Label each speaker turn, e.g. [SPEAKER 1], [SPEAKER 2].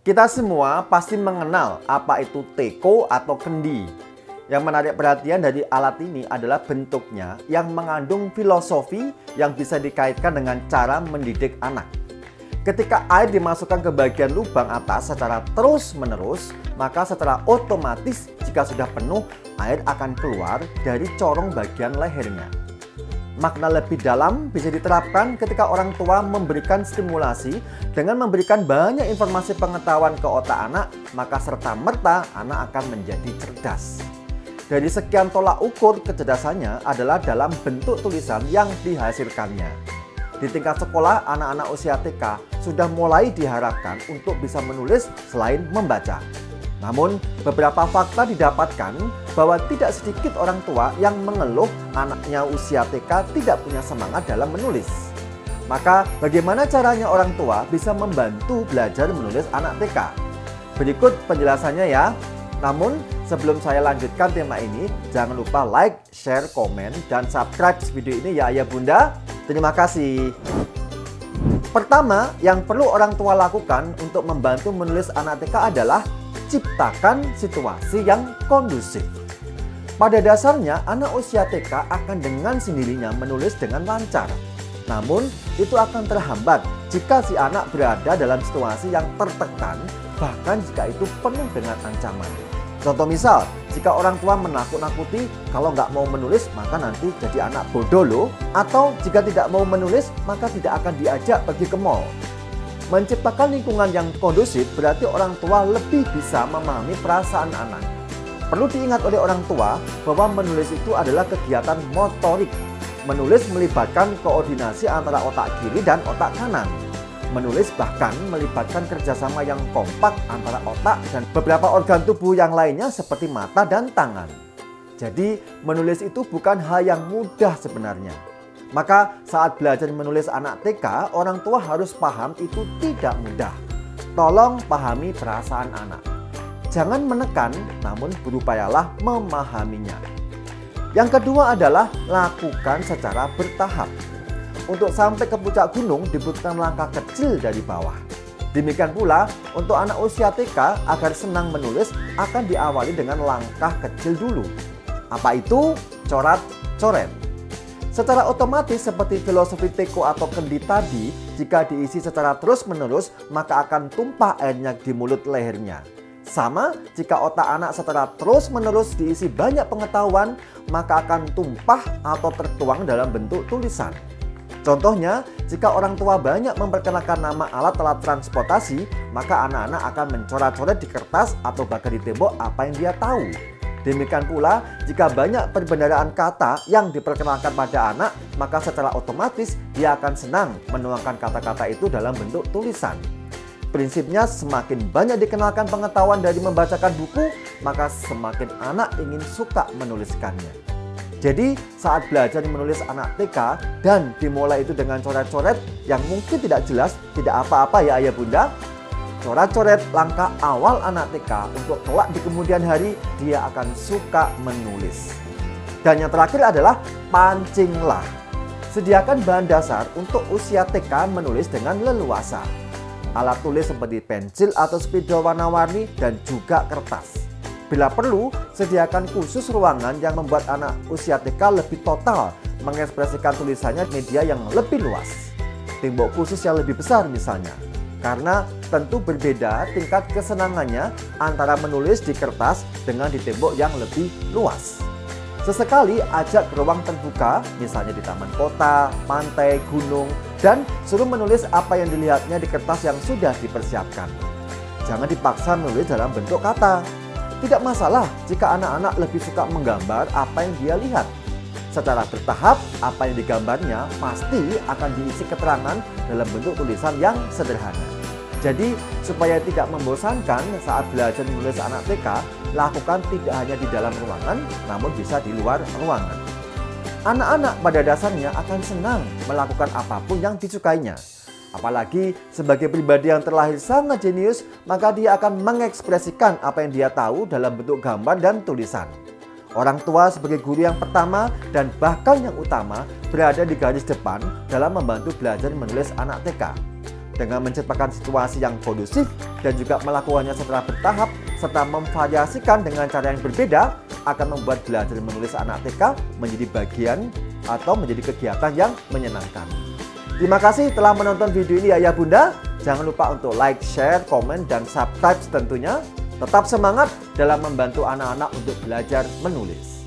[SPEAKER 1] Kita semua pasti mengenal apa itu teko atau kendi. Yang menarik perhatian dari alat ini adalah bentuknya yang mengandung filosofi yang bisa dikaitkan dengan cara mendidik anak. Ketika air dimasukkan ke bagian lubang atas secara terus-menerus, maka secara otomatis jika sudah penuh, air akan keluar dari corong bagian lehernya. Makna lebih dalam bisa diterapkan ketika orang tua memberikan stimulasi dengan memberikan banyak informasi pengetahuan ke otak anak, maka serta-merta anak akan menjadi cerdas. Dari sekian tolak ukur kecerdasannya adalah dalam bentuk tulisan yang dihasilkannya. Di tingkat sekolah, anak-anak usia TK sudah mulai diharapkan untuk bisa menulis selain membaca. Namun, beberapa fakta didapatkan bahwa tidak sedikit orang tua yang mengeluh anaknya usia TK tidak punya semangat dalam menulis. Maka, bagaimana caranya orang tua bisa membantu belajar menulis anak TK? Berikut penjelasannya ya. Namun, sebelum saya lanjutkan tema ini, jangan lupa like, share, komen, dan subscribe video ini ya ayah bunda. Terima kasih. Pertama, yang perlu orang tua lakukan untuk membantu menulis anak TK adalah ciptakan situasi yang kondusif. Pada dasarnya, anak usia TK akan dengan sendirinya menulis dengan lancar. Namun, itu akan terhambat jika si anak berada dalam situasi yang tertekan, bahkan jika itu penuh dengan ancaman. Contoh misal, jika orang tua menakut-nakuti kalau nggak mau menulis maka nanti jadi anak bodoh loh. Atau jika tidak mau menulis maka tidak akan diajak pergi ke mall. Menciptakan lingkungan yang kondusif berarti orang tua lebih bisa memahami perasaan anak. Perlu diingat oleh orang tua bahwa menulis itu adalah kegiatan motorik. Menulis melibatkan koordinasi antara otak kiri dan otak kanan. Menulis bahkan melibatkan kerjasama yang kompak antara otak dan beberapa organ tubuh yang lainnya seperti mata dan tangan. Jadi menulis itu bukan hal yang mudah sebenarnya. Maka saat belajar menulis anak TK, orang tua harus paham itu tidak mudah. Tolong pahami perasaan anak. Jangan menekan, namun berupayalah memahaminya. Yang kedua adalah lakukan secara bertahap. Untuk sampai ke puncak gunung dibutuhkan langkah kecil dari bawah. Demikian pula untuk anak usia TK agar senang menulis akan diawali dengan langkah kecil dulu. Apa itu? Coret-coret. Secara otomatis seperti filosofi teko atau kendi tadi, jika diisi secara terus-menerus maka akan tumpah airnya di mulut lehernya. Sama jika otak anak secara terus-menerus diisi banyak pengetahuan, maka akan tumpah atau tertuang dalam bentuk tulisan. Contohnya, jika orang tua banyak memperkenalkan nama alat-alat transportasi, maka anak-anak akan mencoret-coret di kertas atau bahkan di tembok apa yang dia tahu. Demikian pula, jika banyak perbendaharaan kata yang diperkenalkan pada anak, maka secara otomatis dia akan senang menuangkan kata-kata itu dalam bentuk tulisan. Prinsipnya semakin banyak dikenalkan pengetahuan dari membacakan buku, maka semakin anak ingin suka menuliskannya. Jadi saat belajar menulis anak TK dan dimulai itu dengan coret-coret yang mungkin tidak jelas, tidak apa-apa ya ayah bunda. Coret-coret langkah awal anak TK untuk kelak di kemudian hari dia akan suka menulis. Dan yang terakhir adalah pancinglah. Sediakan bahan dasar untuk usia TK menulis dengan leluasa. Alat tulis seperti pensil atau spidol warna-warni dan juga kertas. Bila perlu, sediakan khusus ruangan yang membuat anak usia TK lebih total mengekspresikan tulisannya media yang lebih luas. Tembok khusus yang lebih besar misalnya. Karena tentu berbeda tingkat kesenangannya antara menulis di kertas dengan di tembok yang lebih luas. Sesekali ajak ke ruang terbuka, misalnya di taman kota, pantai, gunung, dan suruh menulis apa yang dilihatnya di kertas yang sudah dipersiapkan. Jangan dipaksa menulis dalam bentuk kata. Tidak masalah jika anak-anak lebih suka menggambar apa yang dia lihat. Secara bertahap, apa yang digambarnya pasti akan diisi keterangan dalam bentuk tulisan yang sederhana. Jadi, supaya tidak membosankan saat belajar menulis anak TK, lakukan tidak hanya di dalam ruangan, namun bisa di luar ruangan. Anak-anak pada dasarnya akan senang melakukan apapun yang disukainya. Apalagi sebagai pribadi yang terlahir sangat jenius, maka dia akan mengekspresikan apa yang dia tahu dalam bentuk gambar dan tulisan. Orang tua sebagai guru yang pertama dan bahkan yang utama berada di garis depan dalam membantu belajar menulis anak TK. Dengan menciptakan situasi yang kondusif dan juga melakukannya secara bertahap serta memvariasikan dengan cara yang berbeda akan membuat belajar menulis anak TK menjadi bagian atau menjadi kegiatan yang menyenangkan. Terima kasih telah menonton video ini Ayah Bunda. Jangan lupa untuk like, share, komen, dan subscribe tentunya. Tetap semangat dalam membantu anak-anak untuk belajar menulis.